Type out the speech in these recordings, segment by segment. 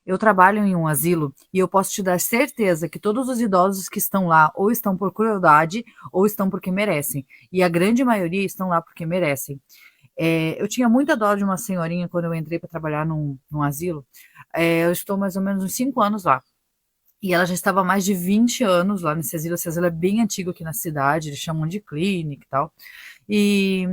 Eu trabalho em um asilo e eu posso te dar certeza que todos os idosos que estão lá ou estão por crueldade ou estão porque merecem. E a grande maioria estão lá porque merecem. Eu tinha muita dó de uma senhorinha quando eu entrei para trabalhar num asilo. Eu estou mais ou menos uns 5 anos lá. E ela já estava há mais de 20 anos lá nesse asilo. Esse asilo é bem antigo aqui na cidade, eles chamam de clínica e tal. E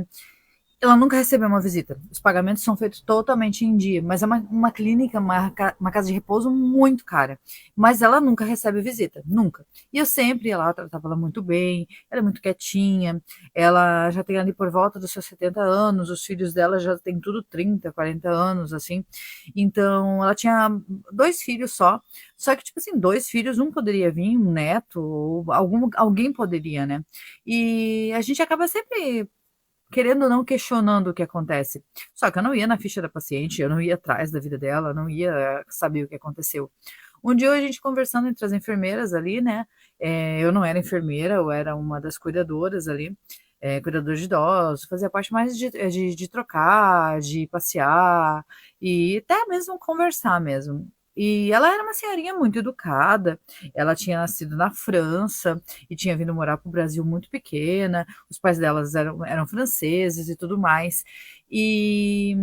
ela nunca recebeu uma visita. Os pagamentos são feitos totalmente em dia, mas é uma clínica, uma casa de repouso muito cara. Mas ela nunca recebe visita, nunca. E eu sempre ia lá, tratava ela muito bem, ela é muito quietinha, ela já tem ali por volta dos seus 70 anos, os filhos dela já têm tudo 30, 40 anos, assim. Então, ela tinha dois filhos só que, tipo assim, dois filhos, um poderia vir, um neto, ou alguém poderia, né? E a gente acaba sempre querendo ou não, questionando o que acontece. Só que eu não ia na ficha da paciente, eu não ia atrás da vida dela, não ia saber o que aconteceu. Um dia a gente conversando entre as enfermeiras ali, né? Eu não era enfermeira, eu era uma das cuidadoras ali, cuidadora de idosos, fazia parte mais de trocar, de passear e até mesmo conversar mesmo. E ela era uma senhorinha muito educada, ela tinha nascido na França e tinha vindo morar para o Brasil muito pequena, os pais delas eram franceses e tudo mais. E,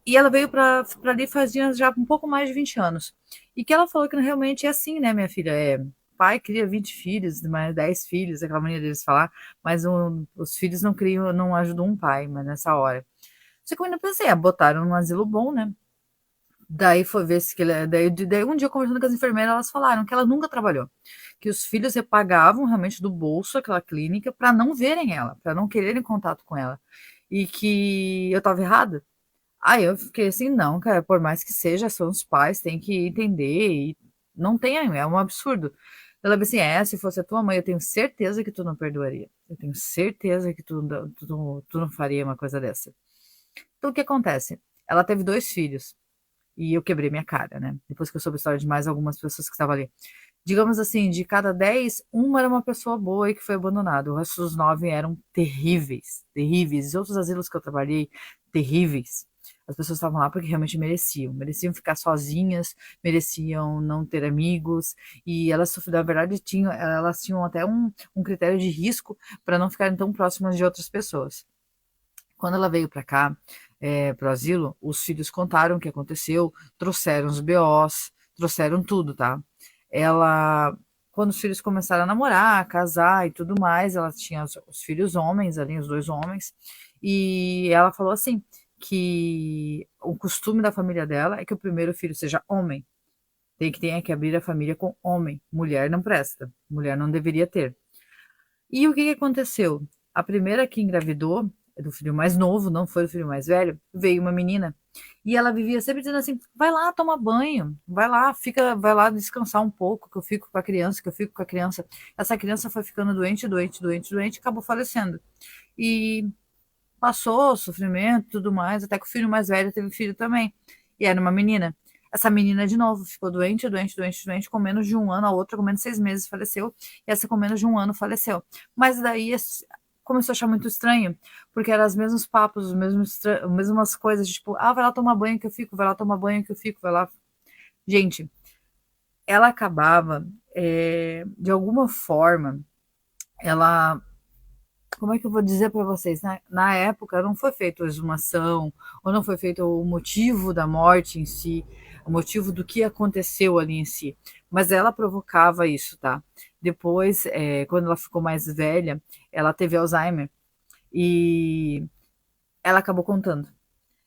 e ela veio para ali fazia já um pouco mais de 20 anos. E que ela falou que realmente é assim, né, minha filha? Pai cria 20 filhos, mais 10 filhos, aquela mania deles falar, mas os filhos não criam, não ajudam um pai, mas nessa hora. Só que eu ainda pensei, botaram num asilo bom, né? Daí foi ver se que ele, daí um dia conversando com as enfermeiras, elas falaram que ela nunca trabalhou, que os filhos repagavam realmente do bolso aquela clínica para não verem ela, para não quererem contato com ela, e que eu estava errada. Aí eu fiquei assim, não, cara, por mais que seja, são os pais, tem que entender, e não tem, é um absurdo. Ela disse assim, se fosse a tua mãe, eu tenho certeza que tu não perdoaria. Eu tenho certeza que tu não faria uma coisa dessa. Então o que acontece? Ela teve dois filhos. E eu quebrei minha cara, né? Depois que eu soube a história de mais algumas pessoas que estavam ali. Digamos assim, de cada 10, uma era uma pessoa boa e que foi abandonada. O resto dos 9 eram terríveis, terríveis. E outros asilos que eu trabalhei, terríveis. As pessoas estavam lá porque realmente mereciam. Mereciam ficar sozinhas, mereciam não ter amigos. E elas, na verdade, elas tinham até um critério de risco para não ficarem tão próximas de outras pessoas. Quando ela veio para cá, para o asilo, os filhos contaram o que aconteceu, trouxeram os BOs, trouxeram tudo, tá? Ela, quando os filhos começaram a namorar, casar e tudo mais, ela tinha os filhos homens ali, os dois homens, e ela falou assim, que o costume da família dela é que o primeiro filho seja homem, tem que abrir a família com homem, mulher não presta, mulher não deveria ter. E o que que aconteceu? A primeira que engravidou, do filho mais novo, não foi o filho mais velho, veio uma menina. E ela vivia sempre dizendo assim: vai lá tomar banho, vai lá, vai lá descansar um pouco, que eu fico com a criança, que eu fico com a criança. Essa criança foi ficando doente, doente, doente, doente, e acabou falecendo. E passou sofrimento, tudo mais, até que o filho mais velho teve filho também. E era uma menina. Essa menina, de novo, ficou doente, doente, doente, doente, com menos de um ano, a outra com menos de 6 meses faleceu, e essa com menos de um ano faleceu. Mas daí começou a achar muito estranho, porque eram os mesmos papos, as mesmas coisas, tipo, vai lá tomar banho que eu fico, vai lá tomar banho que eu fico, vai lá. Gente, ela acabava, de alguma forma, ela como é que eu vou dizer para vocês? Na época não foi feita a exumação, ou não foi feito o motivo da morte em si, o motivo do que aconteceu ali em si. Mas ela provocava isso, tá? Depois, quando ela ficou mais velha, ela teve Alzheimer e ela acabou contando.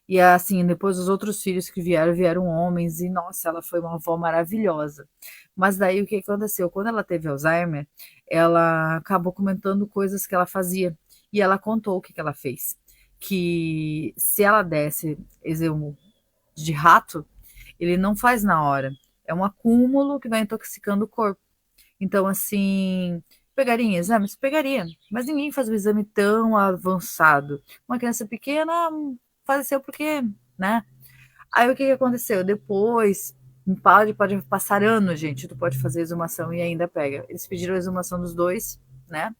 E assim, depois os outros filhos que vieram homens, e nossa, ela foi uma avó maravilhosa. Mas daí o que aconteceu? Quando ela teve Alzheimer, ela acabou comentando coisas que ela fazia. E ela contou o que ela fez. Que se ela desse exumo de rato, ele não faz na hora. É um acúmulo que vai intoxicando o corpo. Então, assim, pegaria em exames? Pegaria, mas ninguém faz um exame tão avançado. Uma criança pequena faleceu porque, né? Aí o que que aconteceu? Depois, pode passar anos, gente, tu pode fazer exumação e ainda pega. Eles pediram a exumação dos dois, né?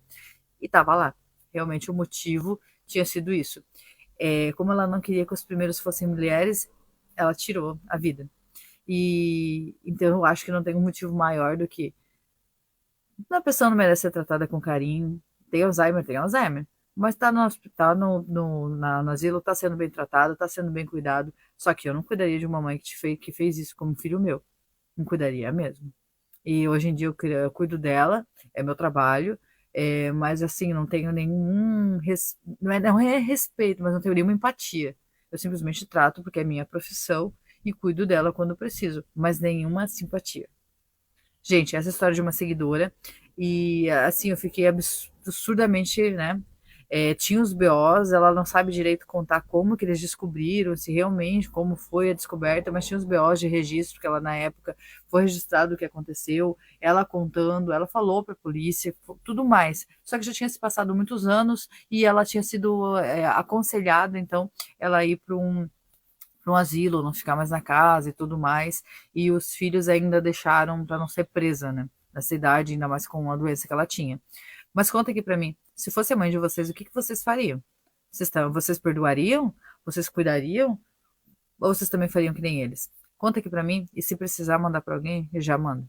E tava lá. Realmente o motivo tinha sido isso. Como ela não queria que os primeiros fossem mulheres, ela tirou a vida. E então eu acho que não tem um motivo maior do que a pessoa não merece ser tratada com carinho. Tem Alzheimer, tem Alzheimer. Mas tá no hospital, no asilo, tá sendo bem tratado, tá sendo bem cuidado. Só que eu não cuidaria de uma mãe que fez isso como filho meu. Não cuidaria mesmo. E hoje em dia eu cuido dela, é meu trabalho, mas assim, não tenho nenhum. Não é respeito, mas não tenho nenhuma empatia. Eu simplesmente trato porque é minha profissão e cuido dela quando preciso, mas nenhuma simpatia. Gente, essa história de uma seguidora, e assim, eu fiquei absurdamente, né? Tinha os BOs, ela não sabe direito contar como que eles descobriram, se realmente como foi a descoberta, mas tinha os BOs de registro, que ela na época foi registrado o que aconteceu, ela contando, ela falou para a polícia, tudo mais. Só que já tinha se passado muitos anos e ela tinha sido aconselhada, então, ela ir para um asilo, não ficar mais na casa e tudo mais. E os filhos ainda deixaram para não ser presa, né? Nessa idade, ainda mais com a doença que ela tinha. Mas conta aqui para mim, se fosse a mãe de vocês, o que que vocês fariam? Vocês perdoariam? Vocês cuidariam? Ou vocês também fariam que nem eles? Conta aqui para mim e se precisar mandar para alguém, eu já mando.